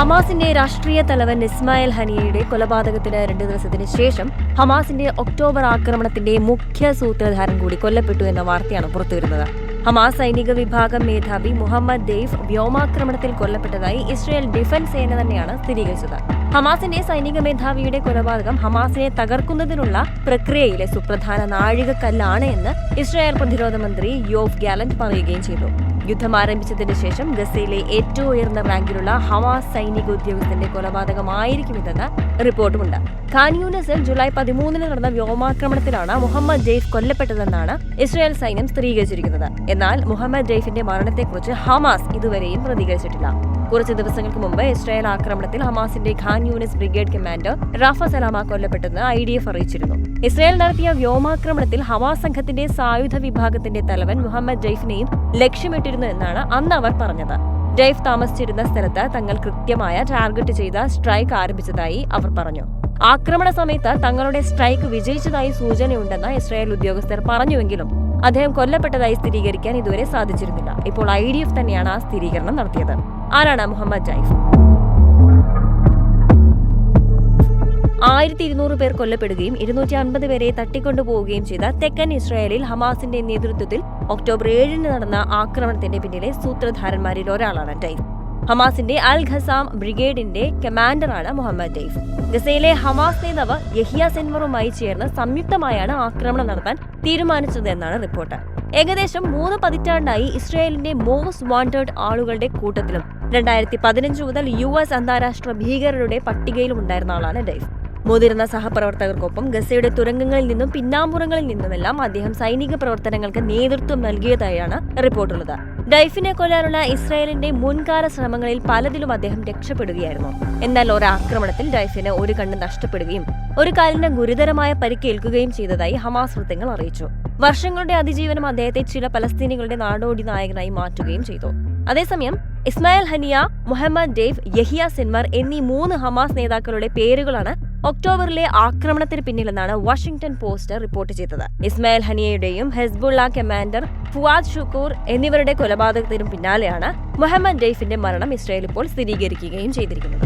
ഹമാസിന്റെ രാഷ്ട്രീയ തലവൻ ഇസ്മായിൽ ഹനിയയുടെ കൊലപാതകത്തിന് 2 ദിവസത്തിന് ശേഷം ഹമാസിന്റെ ഒക്ടോബർ ആക്രമണത്തിന്റെ മുഖ്യ സൂത്രധാരൻ കൂടി കൊല്ലപ്പെട്ടു എന്ന വാർത്തയാണ് പുറത്തുവരുന്നത്. ഹമാസ് സൈനിക വിഭാഗം മേധാവി മുഹമ്മദ് ദെയ്ഫ് വ്യോമാക്രമണത്തിൽ കൊല്ലപ്പെട്ടതായി ഇസ്രായേൽ ഡിഫൻസ് സേന തന്നെയാണ് സ്ഥിരീകരിച്ചത്. ഹമാസിന്റെ സൈനിക മേധാവിയുടെ കൊലപാതകം ഹമാസിനെ തകർക്കുന്നതിനുള്ള പ്രക്രിയയിലെ സുപ്രധാന നാഴികക്കല്ലാണ് എന്ന് ഇസ്രായേൽ പ്രതിരോധ മന്ത്രി യോവ് ഗാലന്റ് പറയുകയും ചെയ്തു. യുദ്ധം ആരംഭിച്ചതിന് ശേഷം ഗസയിലെ ഏറ്റവും ഉയർന്ന റാങ്കിലുള്ള ഹമാസ് സൈനിക ഉദ്യോഗസ്ഥന്റെ കൊലപാതകമായിരിക്കും ഇതെന്ന് റിപ്പോർട്ടുമുണ്ട്. ഖാൻ യൂനിസിൽ ജൂലൈ 13 നടന്ന വ്യോമാക്രമണത്തിലാണ് മുഹമ്മദ് ദെയ്ഫ് കൊല്ലപ്പെട്ടതെന്നാണ് ഇസ്രായേൽ സൈന്യം സ്ഥിരീകരിച്ചിരിക്കുന്നത്. എന്നാൽ മുഹമ്മദ് ദെയ്ഫിന്റെ മരണത്തെക്കുറിച്ച് ഹമാസ് ഇതുവരെയും പ്രതികരിച്ചിട്ടില്ല. കുറച്ച് ദിവസങ്ങൾക്ക് മുമ്പ് ഇസ്രായേൽ ആക്രമണത്തിൽ ഹമാസിന്റെ Khan Younis brigade commander Rafa Salama കൊല്ലപ്പെട്ടെന്ന് IDF അറിയിച്ചിരുന്നു. ഇസ്രായേൽ നടത്തിയ വ്യോമാക്രമണത്തിൽ ഹമാസ് സംഘത്തിന്റെ സായുധ വിഭാഗത്തിന്റെ തലവൻ മുഹമ്മദ് ദെയ്ഫിനെയും ലക്ഷ്യമിട്ടിരുന്നു എന്നാണ് അന്ന് അവർ പറഞ്ഞത്. ദെയ്ഫ് താമസിച്ചിരുന്ന സ്ഥലത്ത് തങ്ങൾ കൃത്യമായ ടാർഗറ്റ് ചെയ്ത സ്ട്രൈക്ക് ആരംഭിച്ചതായി അവർ പറഞ്ഞു. ആക്രമണ സമയത്ത് തങ്ങളുടെ സ്ട്രൈക്ക് വിജയിച്ചതായി സൂചനയുണ്ടെന്ന് ഇസ്രായേൽ ഉദ്യോഗസ്ഥർ പറഞ്ഞുവെങ്കിലും അദ്ദേഹം കൊല്ലപ്പെട്ടതായി സ്ഥിരീകരിക്കാൻ ഇതുവരെ സാധിച്ചിരുന്നില്ല. ഇപ്പോൾ IDF തന്നെയാണ് ആ സ്ഥിരീകരണം നടത്തിയത്. ആരാണ് മുഹമ്മദ് ദെയ്ഫ്? 1200 പേർ കൊല്ലപ്പെടുകയും 250 പേരെ തട്ടിക്കൊണ്ടുപോവുകയും ചെയ്ത തെക്കൻ ഇസ്രായേലിൽ ഹമാസിന്റെ നേതൃത്വത്തിൽ ഒക്ടോബർ 7 നടന്ന ആക്രമണത്തിന്റെ പിന്നിലെ സൂത്രധാരന്മാരിൽ ഒരാളാണ് ദെയ്ഫ്. ഹമാസിന്റെ അൽ ഖസാം ബ്രിഗേഡിന്റെ കമാൻഡറാണ് മുഹമ്മദ് ദെയ്ഫ്. ഗസയിലെ ഹമാസ് നേതാവ് യഹിയ സിൻവറുമായി ചേർന്ന് സംയുക്തമായാണ് ആക്രമണം നടത്താൻ തീരുമാനിച്ചതെന്നാണ് റിപ്പോർട്ട്. ഏകദേശം 3 പതിറ്റാണ്ടായി ഇസ്രായേലിന്റെ മോസ്റ്റ് വാണ്ടഡ് ആളുകളുടെ കൂട്ടത്തിലും 2015 മുതൽ US അന്താരാഷ്ട്ര ഭീകരരുടെ പട്ടികയിലും ഉണ്ടായിരുന്ന ആളാണ് ദെയ്ഫ്. മുതിർന്ന സഹപ്രവർത്തകർക്കൊപ്പം ഗസയുടെ തുരങ്കങ്ങളിൽ നിന്നും പിന്നാമ്പുറങ്ങളിൽ നിന്നുമെല്ലാം അദ്ദേഹം സൈനിക പ്രവർത്തനങ്ങൾക്ക് നേതൃത്വം നൽകിയതായാണ് റിപ്പോർട്ടുള്ളത്. ദെയ്ഫിനെ കൊല്ലാനുള്ള ഇസ്രായേലിന്റെ മുൻകാല ശ്രമങ്ങളിൽ പലതിലും അദ്ദേഹം രക്ഷപ്പെടുകയായിരുന്നു. എന്നാൽ ഒരാക്രമണത്തിൽ ദെയ്ഫിന് ഒരു കണ്ണ് നഷ്ടപ്പെടുകയും ഒരു കാലിന് ഗുരുതരമായ പരിക്കേൽക്കുകയും ചെയ്തതായി ഹമാസ് വൃത്തങ്ങൾ അറിയിച്ചു. വർഷങ്ങളുടെ അതിജീവനം അദ്ദേഹത്തെ ചില പലസ്തീനികളുടെ നാടോടി നായകനായി മാറ്റുകയും ചെയ്തു. അതേസമയം Ismail Haniyeh, Mohammed Deif, Yahya Sinwar എന്നീ 3 ഹമാസ് നേതാക്കളുടെ പേരുകളാണ് ഒക്ടോബറിലെ ആക്രമണത്തിന് പിന്നിലെന്നാണ് വാഷിംഗ്ടൺ പോസ്റ്റ് റിപ്പോർട്ട് ചെയ്തത്. ഇസ്മായിൽ ഹനിയയുടെയും ഹെസ്ബുള്ള കമാൻഡർ ഫുവാദ് ഷുക്കൂർ എന്നിവരുടെ കൊലപാതകത്തിനും പിന്നാലെയാണ് മുഹമ്മദ് ദെയ്ഫിന്റെ മരണം ഇസ്രായേൽ ഇപ്പോൾ സ്ഥിരീകരിക്കുകയും ചെയ്തിരിക്കുന്നത്.